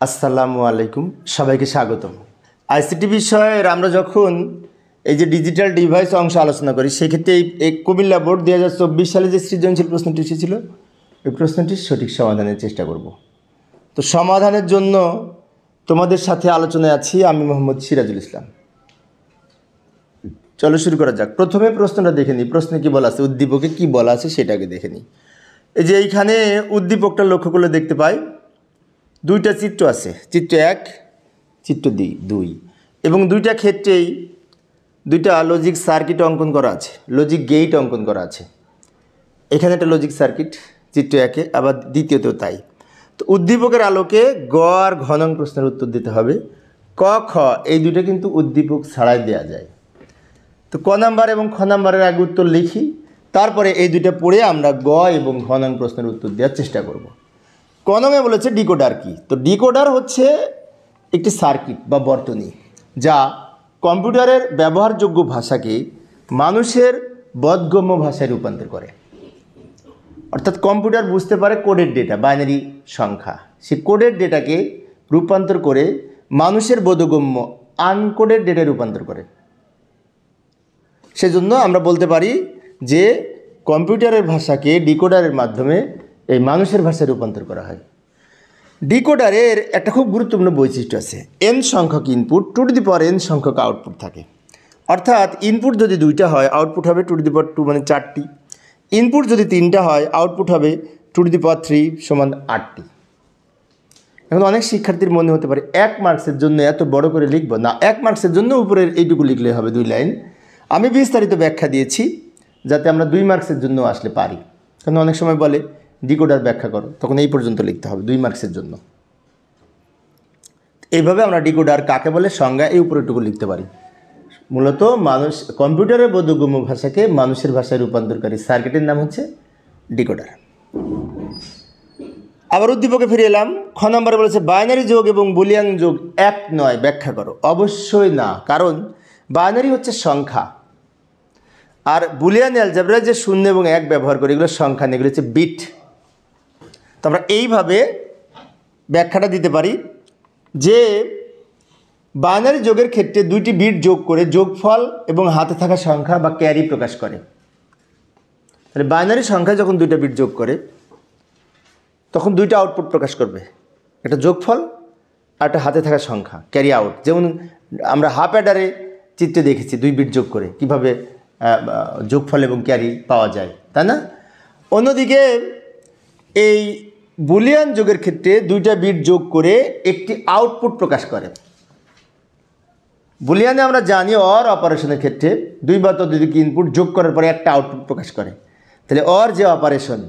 আসসালামু আলাইকুম, সবাইকে স্বাগতম। আইসিটি বিষয়ের আমরা যখন এই যে ডিজিটাল ডিভাইস অংশ আলোচনা করি, সেক্ষেত্রে এই কুমিল্লা বোর্ড 2024 সালে যে সৃজনশীল প্রশ্নটি এসেছিল, এই প্রশ্নটির সঠিক সমাধানের চেষ্টা করব। তো সমাধানের জন্য তোমাদের সাথে আলোচনায় আছি আমি মোহাম্মদ সিরাজুল ইসলাম। চলো শুরু করা যাক। প্রথমে প্রশ্নটা দেখে নিই, প্রশ্নে কী বলা আছে, উদ্দীপকে কী বলা আছে সেটাকে দেখে নিই। এই যে এইখানে উদ্দীপকটা লক্ষ্য করলে দেখতে পাই দুইটা চিত্র আছে, চিত্র 1, চিত্র 2, এবং দুইটা ক্ষেত্রেই দুইটা লজিক সার্কিট অঙ্কন করা আছে, লজিক গেট অঙ্কন করা আছে। এখানে একটা লজিক সার্কিট চিত্র 1-এ, আবার দ্বিতীয়তেও তাই। তো উদ্দীপকের আলোকে গ আর ঘ নং প্রশ্নের উত্তর দিতে হবে। ক খ এই দুইটা কিন্তু উদ্দীপক ছাড়াই দেওয়া যায়। তো ক নাম্বার এবং খ নাম্বারের আগে উত্তর লিখি, তারপরে এই দুইটা পড়ে আমরা গ এবং ঘ নং প্রশ্নের উত্তর দেওয়ার চেষ্টা করব। ক নংয়ে বলেছে ডিকোডার কি। তো ডিকোডার হচ্ছে একটি সার্কিট বা বর্তনী, যা কম্পিউটারের ব্যবহারযোগ্য ভাষাকে মানুষের বোধগম্য ভাষায় রূপান্তর করে। অর্থাৎ কম্পিউটার বুঝতে পারে কোডের ডেটা, বাইনারি সংখ্যা, সে কোডের ডেটাকে রূপান্তর করে মানুষের বোধগম্য আনকোডের ডেটায় রূপান্তর করে। সেজন্য আমরা বলতে পারি যে কম্পিউটারের ভাষাকে ডিকোডারের মাধ্যমে এই মানুষের ভাষায় রূপান্তর করা হয়। ডিকোডারের একটা খুব গুরুত্বপূর্ণ বৈশিষ্ট্য আছে, n সংখ্যক input to the power n সংখ্যক আউটপুট থাকে। অর্থাৎ ইনপুট যদি 2টা হয়, আউটপুট হবে টু দি পাওয়ার 2 মানে 4টি। ইনপুট যদি 3টা হয়, আউটপুট হবে টু দি পাওয়ার 3 সমান 8টি। এখন অনেক শিক্ষার্থীর মনে হতে পারে 1 মার্কসের জন্য এত বড় করে লিখব না, 1 মার্কসের জন্য উপরের এইটুকু লিখলে হবে 2 লাইন। আমি বিস্তারিত ব্যাখ্যা দিয়েছি যাতে আমরা 2 মার্কসের জন্য আসলে পারি। কারণ অনেক সময় বলে ডিকোডার ব্যাখ্যা করো, তখন এই পর্যন্ত লিখতে হবে 2 মার্কসের জন্য। এইভাবে আমরা ডিকোডার কাকে বলে সংজ্ঞা এই উপরেটুকু লিখতে পারি। মূলত মানুষ কম্পিউটারের বোধগম্য ভাষাকে মানুষের ভাষায় রূপান্তরকারী সার্কিটের নাম হচ্ছে ডিকোডার। আবার উদ্দীপকে ফিরে এলাম। খ নম্বরে বলেছে বাইনারি যোগ এবং বুলিয়ান যোগ এক নয়, ব্যাখ্যা করো। অবশ্যই না, কারণ বাইনারি হচ্ছে সংখ্যা, আর বুলিয়ান অ্যালজেব্রায় যে 0 এবং 1 ব্যবহার করি, এগুলো সংখ্যা নেই, এগুলো হচ্ছে বিট। তো আমরা এইভাবে ব্যাখ্যাটা দিতে পারি যে বাইনারি যোগের ক্ষেত্রে 2টি বিট যোগ করে যোগফল এবং হাতে থাকা সংখ্যা বা ক্যারি প্রকাশ করে। তাহলে বাইনারি সংখ্যা যখন 2টা বিট যোগ করে তখন 2টা আউটপুট প্রকাশ করবে, একটা যোগফল আর একটা হাতে থাকা সংখ্যা ক্যারি আউট। যেমন আমরা হাফ অ্যাডারে চিত্রে দেখেছি 2 বিট যোগ করে কিভাবে যোগফল এবং ক্যারি পাওয়া যায়, তাই না? অন্যদিকে এই বুলিয়ান যোগের ক্ষেত্রে 2টা বিট যোগ করে একটি আউটপুট প্রকাশ করে। বুলিয়ানে আমরা জানি অর অপারেশনের ক্ষেত্রে 2 বা ততোধিক ইনপুট যোগ করার পরে একটা আউটপুট প্রকাশ করে। তাহলে অর যে অপারেশন,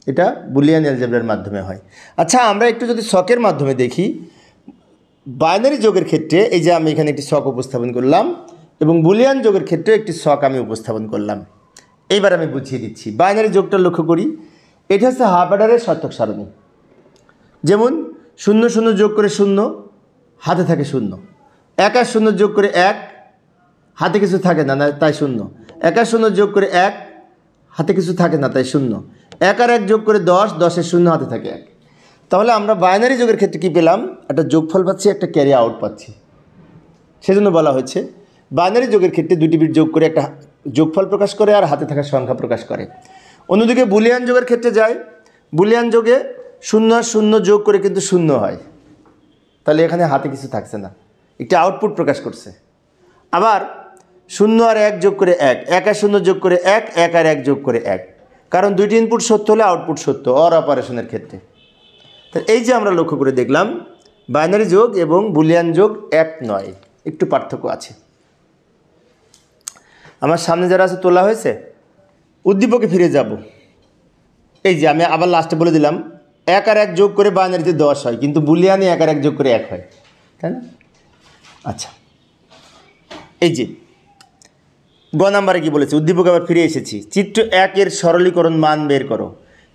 এটা বুলিয়ান অ্যালজেব্রার মাধ্যমে হয়। আচ্ছা, আমরা একটু যদি ছকের মাধ্যমে দেখি, বাইনারি যোগের ক্ষেত্রে এই যে আমি এখানে একটি ছক উপস্থাপন করলাম এবং বুলিয়ান যোগের ক্ষেত্রে একটি ছক আমি উপস্থাপন করলাম। এইবার আমি বুঝিয়ে দিচ্ছি। বাইনারি যোগটা লক্ষ্য করি, এটা হচ্ছে হাফ অ্যাডারের শর্তক সারণী। যেমন 0 0 যোগ করে 0, হাতে থাকে 0। 1 আর 0 যোগ করে 1, হাতে কিছু থাকে না, তাই 0। 1 আর 0 যোগ করে 1, হাতে কিছু থাকে না, তাই 0। 1 আর 1 যোগ করে 10, 10 এর 0 হাতে থাকে 1। তাহলে আমরা বাইনারি যোগের ক্ষেত্রে কী পেলাম? একটা যোগফল পাচ্ছি, একটা ক্যারি আউট পাচ্ছি। সেজন্য বলা হয়েছে বাইনারি যোগের ক্ষেত্রে 2টি বিট যোগ করে একটা যোগফল প্রকাশ করে আর হাতে থাকা সংখ্যা প্রকাশ করে। অন্যদিকে বুলিয়ান যোগের ক্ষেত্রে যায়, বুলিয়ান যোগে 0 আর 0 যোগ করে কিন্তু 0 হয়। তাহলে এখানে হাতে কিছু থাকছে না, একটি আউটপুট প্রকাশ করছে। আবার 0 আর 1 যোগ করে 1, 1 আর 0 যোগ করে 1, 1 আর 1 যোগ করে 1, কারণ 2টি ইনপুট সত্য হলে আউটপুট সত্য অর অপারেশনের ক্ষেত্রে। তাহলে এই যে আমরা লক্ষ্য করে দেখলাম বাইনারি যোগ এবং বুলিয়ান যোগ এক নয়, একটু পার্থক্য আছে। আমার সামনে যারা আছে তোলা হয়েছে, উদ্দীপকে ফিরে যাব। এই যে আমি আবার লাস্টে বলে দিলাম 1 আর 1 যোগ করে বাইনারিতে 10 হয়, কিন্তু বুলিয়ানে 1 আর 1 যোগ করে 1 হয়, তাই না? আচ্ছা, এই যে গ নাম্বারে কি বলেছে, উদ্দীপকে আবার ফিরে এসেছি। চিত্র 1 এর সরলীকরণ মান বের করো।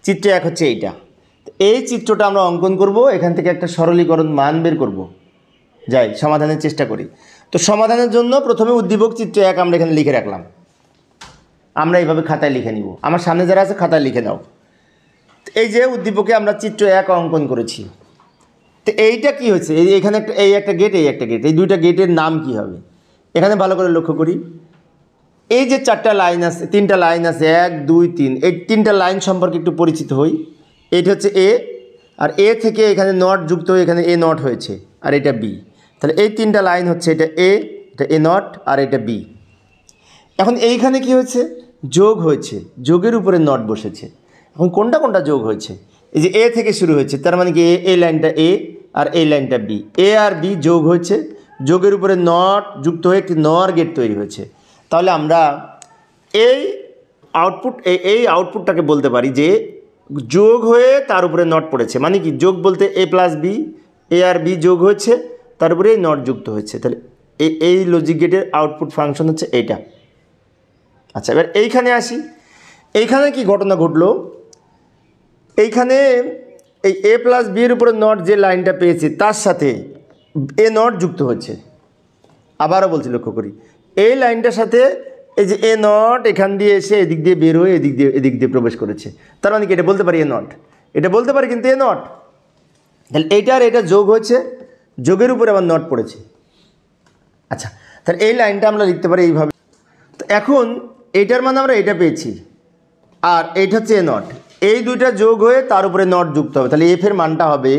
চিত্র 1 হচ্ছে এইটা। এই চিত্রটা আমরা অঙ্কন করব, এখান থেকে একটা সরলীকরণ মান বের করব। যাই সমাধানের চেষ্টা করি। তো সমাধানের জন্য প্রথমে উদ্দীপক চিত্র 1 আমরা এখানে লিখে রাখলাম। আমরা এইভাবে খাতায় লিখে নিব, আমার সামনে যারা আছে খাতায় লিখে নাও। এই যে উদ্দীপকে আমরা চিত্র 1 অঙ্কন করেছি, তো এইটা কি হচ্ছে, এখানে একটা গেট, এই একটা গেট, এই দুইটা গেটের নাম কি হবে? এখানে ভালো করে লক্ষ্য করি, এই যে চারটা লাইন আছে, তিনটা লাইন আছে, 1 2 3, এই তিনটা লাইন সম্পর্কে একটু পরিচিত হই। এটা হচ্ছে এ, আর এ থেকে এখানে নট যুক্ত হয়ে এখানে এ নট হয়েছে, আর এটা বি। তাহলে এই তিনটা লাইন হচ্ছে এটা এ, এটা এ নট, আর এটা বি। এখন এইখানে কি হয়েছে, যোগ হয়েছে, যোগের উপরে নট বসেছে। এখন কোনটা কোনটা যোগ হয়েছে, এই যে এ থেকে শুরু হয়েছে, তার মানে কি এই লাইনটা এ আর এই লাইনটা বি, এ আর বি যোগ হয়েছে, যোগের উপরে নট যুক্ত হয়ে একটি নর গেট তৈরি হয়েছে। তাহলে আমরা এই আউটপুটটাকে বলতে পারি যে যোগ হয়ে তার উপরে নট পড়েছে। মানে কি, যোগ বলতে এ প্লাস বি, এ আর বি যোগ হয়েছে, তার উপরে এই নট যুক্ত হয়েছে। তাহলে এই লজিক গেটের আউটপুট ফাংশন হচ্ছে এইটা। আচ্ছা, এবার এইখানে আসি, এইখানে কি ঘটনা ঘটলো, এইখানে এই এ প্লাস বি এর উপরে নট যে লাইনটা পেয়েছি তার সাথে এ নট যুক্ত হচ্ছে। আবারও বলছি, লক্ষ্য করি, এই লাইনটার সাথে এই যে এ নট এখান দিয়ে এসে এদিক দিয়ে বের হয়ে এদিক দিয়ে প্রবেশ করেছে। তার মানে কি, এটা বলতে পারি এ নট, এটা বলতে পারি কিন্তু এ নট। তাহলে এইটা আর এটা যোগ হয়েছে, যোগের উপরে আবার নট পড়েছে। আচ্ছা, তাহলে এই লাইনটা আমরা লিখতে পারি এইভাবে। তো এখন এইটার মানে আমরা এটা পেয়েছি, আর এইটা হচ্ছে এ নট, এই দুইটা যোগ হয়ে তার উপরে নট যুক্ত হবে। তাহলে এফের মানটা হবে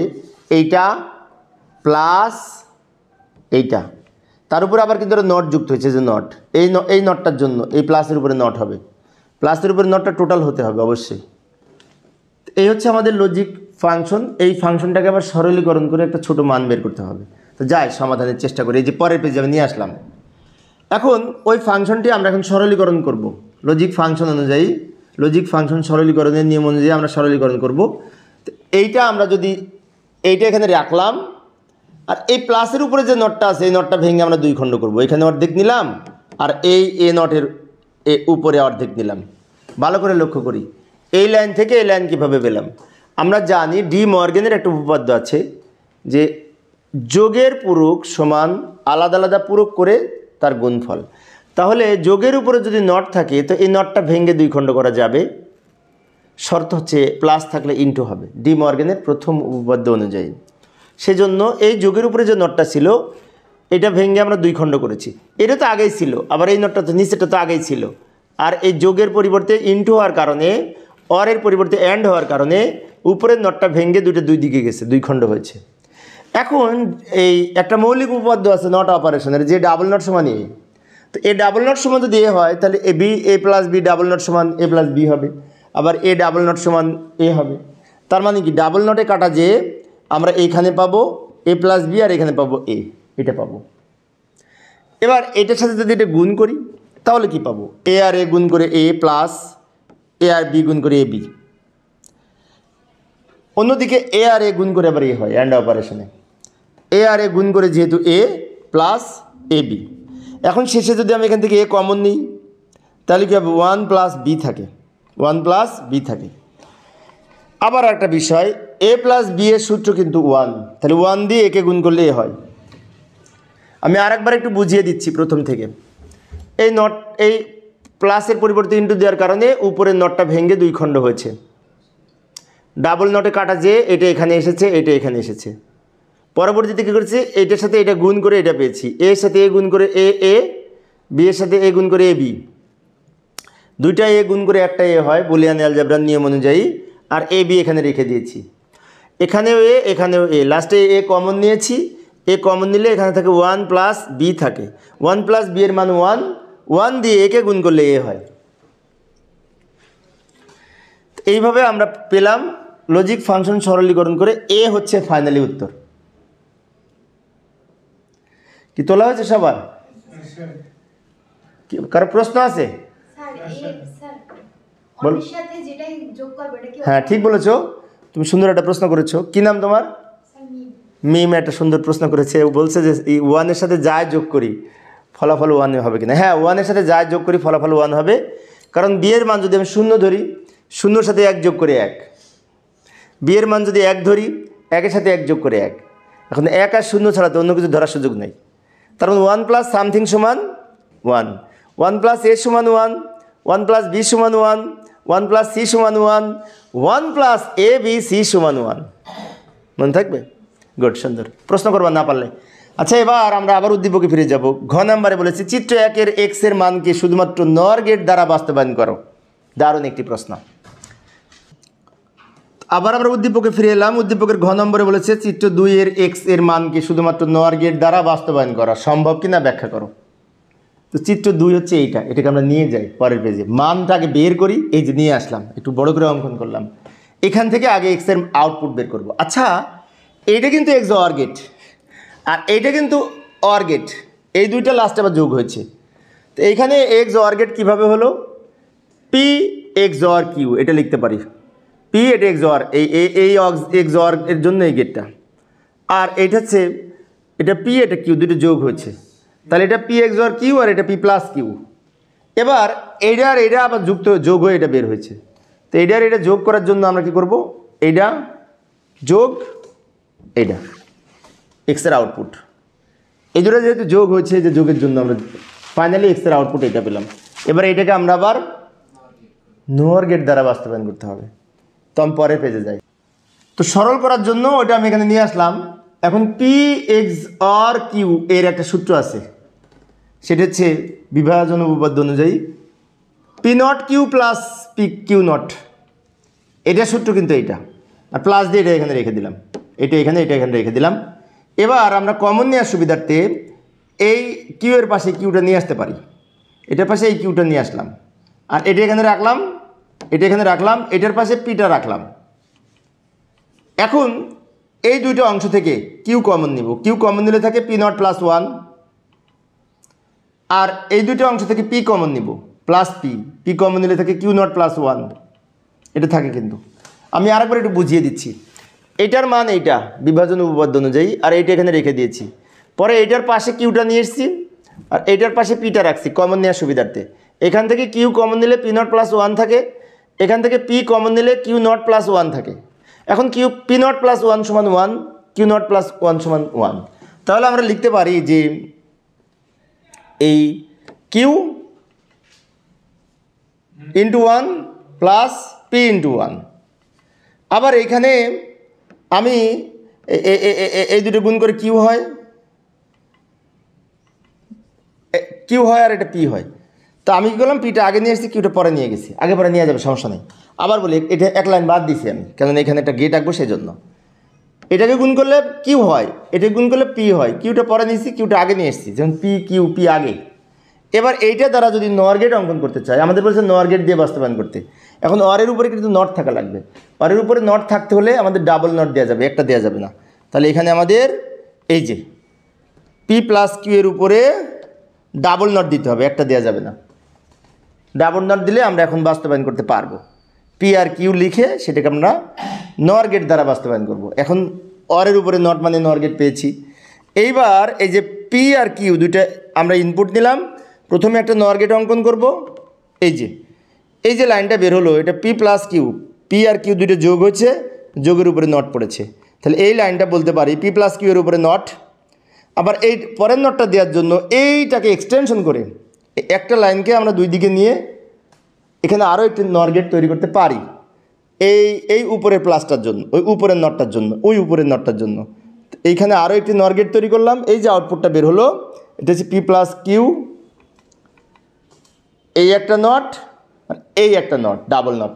এইটা প্লাস এইটা, তার উপরে আবার কিন্তু নট যুক্ত হয়েছে, যে নট, এই নটটার জন্য এই প্লাসের উপরে নট হবে, প্লাসের উপরে নটটা টোটাল হতে হবে অবশ্যই। এই হচ্ছে আমাদের লজিক ফাংশন। এই ফাংশনটাকে আবার সরলীকরণ করে একটা ছোট মান বের করতে হবে। তো যাই সমাধানের চেষ্টা করি, এই যে পরের পেজে আমি নিয়ে আসলাম। এখন ওই ফাংশনটি আমরা এখন সরলীকরণ করব লজিক ফাংশন অনুযায়ী, লজিক ফাংশন সরলীকরণের নিয়ম অনুযায়ী আমরা সরলীকরণ করব। তো এইটা আমরা যদি এইটা এখানে রাখলাম, আর এই প্লাসের উপরে যে নটটা আছে এই নটটা ভেঙে আমরা দুই খণ্ড করব। এখানে অর্ধেক নিলাম, আর এই এ নটের উপরে অর্ধেক নিলাম। ভালো করে লক্ষ্য করি, এই লাইন থেকে এই লাইন কীভাবে পেলাম। আমরা জানি ডি মর্গেনের একটা উপপাদ্য আছে যে যোগের পূরক সমান আলাদা আলাদা পূরক করে তার গুণফল। তাহলে যোগের উপরে যদি নট থাকে তো এই নটটা ভেঙে দুই খণ্ড করা যাবে, শর্ত হচ্ছে প্লাস থাকলে ইনটু হবে, ডি মর্গেনের প্রথম উপপাদ্য অনুযায়ী। সেজন্য এই যোগের উপরে যে নটটা ছিল এটা ভেঙে আমরা দুই খণ্ড করেছি। এটা তো আগেই ছিল, আবার এই নটটা তো নিচেটা তো আগেই ছিল, আর এই যোগের পরিবর্তে ইনটু হওয়ার কারণে, অরের পরিবর্তে অ্যান্ড হওয়ার কারণে উপরের নটটা ভেঙে দুই দিকে গেছে, দুই খণ্ড হয়েছে। এখন এই একটা মৌলিক উপপাদ্য আছে নট অপারেশনের, যে ডাবল নট সমান এ। তো এ ডাবল নট সমান যদি এ হয় তাহলে এ প্লাস বি ডাবল নট সমান এ প্লাস বি হবে, আবার এ ডাবল নট সমান এ হবে। তার মানে কি, ডাবল নটে কাটা যে আমরা এইখানে পাবো এ প্লাস বি, আর এখানে পাবো এ, এটা পাবো। এবার এটার সাথে যদি এটা গুণ করি তাহলে কি পাবো, এ আর এ গুণ করে এ প্লাস এ আর বি গুণ করে এ বি। অন্যদিকে এ আর এ গুণ করে আবার এ হয় অ্যান্ড অপারেশনে, এ আর এ গুণ করে যেহেতু এ প্লাস এ বি। এখন শেষে যদি আমি এখান থেকে এ কমন নিই তাহলে কি হবে, 1 প্লাস বি থাকে, 1 প্লাস বি থাকে। আবার একটা বিষয়, এ প্লাস বি এর সূত্র কিন্তু 1, তাহলে 1 দিয়ে একে গুণ করলে এ হয়। আমি আরেকবার একটু বুঝিয়ে দিচ্ছি প্রথম থেকে। এই প্লাসের পরিবর্তে ইন্টু দেওয়ার কারণে উপরের নটটা ভেঙে দুই খণ্ড হয়েছে। ডাবল নটে কাটা যে এটা এখানে এসেছে, এটা এখানে এসেছে। পরবর্তীতে কী করেছে, এইটার সাথে এটা গুণ করে এটা পেয়েছি, এর সাথে এ গুণ করে এ, বি এর সাথে এ গুণ করে এ বি, দুইটা এ গুণ করে একটা এ হয় বুলিয়ান অ্যালজেব্রার নিয়ম অনুযায়ী। আর এ বি এখানে রেখে দিয়েছি, এখানেও এ এখানেও এ, লাস্টে এ কমন নিয়েছি, এ কমন নিলে এখানে থাকে 1 প্লাস বি থাকে, 1 প্লাস বি এর মান 1, 1 দিয়ে একে গুণ করলে এ হয়। এইভাবে আমরা পেলাম লজিক ফাংশন সরলীকরণ করে এ হচ্ছে ফাইনালি উত্তর। কি তোলা হয়েছে সবার? কারো প্রশ্ন আছে? হ্যাঁ, ঠিক বলেছো, তুমি সুন্দর একটা প্রশ্ন করেছো। কি নাম তোমার? মিম একটা সুন্দর প্রশ্ন করেছে, বলছে যে এই 1 এর সাথে যাই যোগ করি ফলাফল 1 হবে কিনা। হ্যাঁ, 1 এর সাথে যাই যোগ করি ফলাফল 1 হবে, কারণ বি এর মান যদি আমি 0 ধরি, 0 সাথে 1 যোগ করে 1, বি এর মান যদি 1 ধরি, 1 এর সাথে 1 যোগ করে 1। এখন 1 আর 0 ছাড়া তো অন্য কিছু ধরার সুযোগ নেই। তার মানে 1 প্লাস সামথিং সমান 1, 1 প্লাস এ সমান 1, 1 প্লাস বি সমান 1, 1 প্লাস সি সমান 1, 1 প্লাস এ বি সি সমান 1। মনে থাকবে? গুড, সুন্দর। প্রশ্ন করবার না পারলে। আচ্ছা, এবার আমরা আবার উদ্দীপকে ফিরে যাব। ঘ নাম্বারে বলেছি চিত্র 1-এর এক্স এর মানকে শুধুমাত্র নর গেট দ্বারা বাস্তবায়ন করো। দারুণ একটি প্রশ্ন। আবার আমরা উদ্দীপকে ফিরে এলাম। উদ্দীপকের ঘ নম্বরে বলেছে চিত্র 2-এর এক্স এর মানকে শুধুমাত্র নর গেট দ্বারা বাস্তবায়ন করা সম্ভব কিনা ব্যাখ্যা করো। তো চিত্র 2 হচ্ছে এইটা, এটাকে আমরা নিয়ে যাই পরের পেজে, মানটাকে বের করি, এই যে নিয়ে আসলাম, একটু বড় করে অঙ্কন করলাম। এখান থেকে আগে এক্স এর আউটপুট বের করব। আচ্ছা, এইটা কিন্তু এক্স অর গেট আর এইটা কিন্তু অর গেট, এই দুইটা লাস্টে আবার যোগ হয়েছে। তো এইখানে এক্স অর গেট কীভাবে হলো? পি এক্স অর কিউ এটা লিখতে পারি। পি এটা এক্স অর, এই এক্স অর এর জন্য এই গেটটা, আর এইটা হচ্ছে এটা পি এটা কিউ, দুটো যোগ হয়েছে, তাহলে এটা P x or Q R এটা পি প্লাস কিউ। এবার এইটা আর এইটা আবার যোগ হয়ে এটা বের হয়েছে। তো এইটা আর এটা যোগ করার জন্য আমরা কি করব? এইটা যোগ এইটা এক্সের আউটপুট, এই দুটো যেহেতু যোগ হয়েছে, যে যোগের জন্য আমরা ফাইনালি এক্সের আউটপুট এটা পেলাম। এবার এটাকে আমরা আবার নর গেট দ্বারা বাস্তবায়ন করতে হবে। তো আমি পরে পেজে যাই। তো সরল করার জন্য ওটা আমি এখানে নিয়ে আসলাম। এখন পি এক্স অর কিউ এর একটা সূত্র আছে, সেটা হচ্ছে বিভাজন উপপাদ্য অনুযায়ী P not Q plus P Q not, এটা সূত্র কিন্তু এইটা, আর প্লাস দিয়ে এটা এখানে রেখে দিলাম, এটা এখানে রেখে দিলাম। এবার আমরা কমন নেওয়ার সুবিধার্থে এই কিউ এর পাশে কিউটা নিয়ে আসতে পারি, এটার পাশে এই কিউটা নিয়ে আসলাম, আর এটা এখানে রাখলাম, এটা এখানে রাখলাম, এটার পাশে পিটা রাখলাম। এখন এই দুইটা অংশ থেকে কিউ কমন নিব, কিউ কমন নিলে থাকে পি নট প্লাস 1, আর এই দুইটা অংশ থেকে পি কমন নিব প্লাস পি কমন নিলে থাকে কিউ নট প্লাস 1, এটা থাকে। কিন্তু আমি আরেকবার একটু বুঝিয়ে দিচ্ছি। এইটার মান এইটা বিভাজন উপপাদ্য অনুযায়ী, আর এইটা এখানে রেখে দিয়েছি। পরে এইটার পাশে কিউটা নিয়ে এসেছি, আর এইটার পাশে পিটা রাখছি কমন নেওয়ার সুবিধার্থে। এখান থেকে কিউ কমন নিলে পি নট প্লাস 1 থাকে, এখান থেকে পি কমন নিলে কিউ নট প্লাস 1 থাকে। এখন কিউ পি নট প্লাস 1 সমান 1, কিউ নট প্লাস 1 সমান 1। তাহলে আমরা লিখতে পারি যে এই Q into 1 plus P into 1। আবার এইখানে আমি এই দুটো গুণ করে কিউ হয় আর এটা পি হয়। তো আমি কী করলাম, পিটা আগে নিয়ে এসেছি, কিউটা পরে নিয়ে গেছি, আগে পরে নিয়ে যাবে, সমস্যা নেই। আবার বলি, এটা এক লাইন বাদ দিছি আমি, কেন এখানে একটা গেট আঁকবো সেই জন্য। এটাকে গুণ করলে কিউ হয়, এটা গুণ করলে পি হয়, কিউটা পরে নিয়েছি, কিউটা আগে নিয়ে এসেছি, যেমন পি কিউ পি আগে। এবার এইটা দ্বারা যদি নর গেট অঙ্কন করতে চাই, আমাদের বলছে নর গেট দিয়ে বাস্তবায়ন করতে। এখন অরের উপরে কিন্তু নট থাকা লাগবে, অরের উপরে নট থাকতে হলে আমাদের ডাবল নট দেওয়া যাবে, একটা দেওয়া যাবে না। তাহলে এখানে আমাদের এই যে পি প্লাস কিউ এর উপরে ডাবল নট দিতে হবে, একটা দেওয়া যাবে না। ডাবল নট দিলে আমরা এখন বাস্তবায়ন করতে পারবো। পি আর কিউ লিখে সেটাকে আমরা নর গেট দ্বারা বাস্তবায়ন করব। এখন অরের উপরে নট মানে নর গেট পেয়েছি। এইবার এই যে পি আর কিউ দুইটা আমরা ইনপুট নিলাম, প্রথমে একটা নর গেট অঙ্কন করব। এই যে লাইনটা বের হলো, এটা P plus Q, P R Q দুইটা যোগ হয়েছে, যোগের উপরে নট পড়েছে। তাহলে এই লাইনটা বলতে পারি পি প্লাস কিউ এর উপরে নট। আবার এই পরের নটটা দেওয়ার জন্য এইটাকে এক্সটেনশন করে একটা লাইনকে আমরা দুই দিকে নিয়ে এখানে আরও একটি নর গেট তৈরি করতে পারি, এই উপরের প্লাসটার জন্য, ওই উপরের নটটার জন্য, ওই উপরের নটটার জন্য। এইখানে আরও একটি নর গেট তৈরি করলাম। এই যে আউটপুটটা বের হলো, এটা হচ্ছে পি প্লাস কিউ, এই একটা নট আর এই একটা নট, ডাবল নট।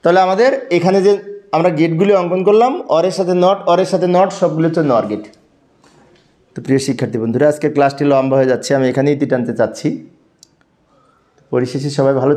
তাহলে আমাদের এখানে যে আমরা গেটগুলি অঙ্কন করলাম, অরের সাথে নট, অরের সাথে নট, সবগুলো হচ্ছে নর গেট। তো প্রিয় শিক্ষার্থী বন্ধুরা, আজকে ক্লাসটি লম্বা হয়ে যাচ্ছে, আমি এখানেই টানতে চাচ্ছি। পরিশেষে সবাই ভালো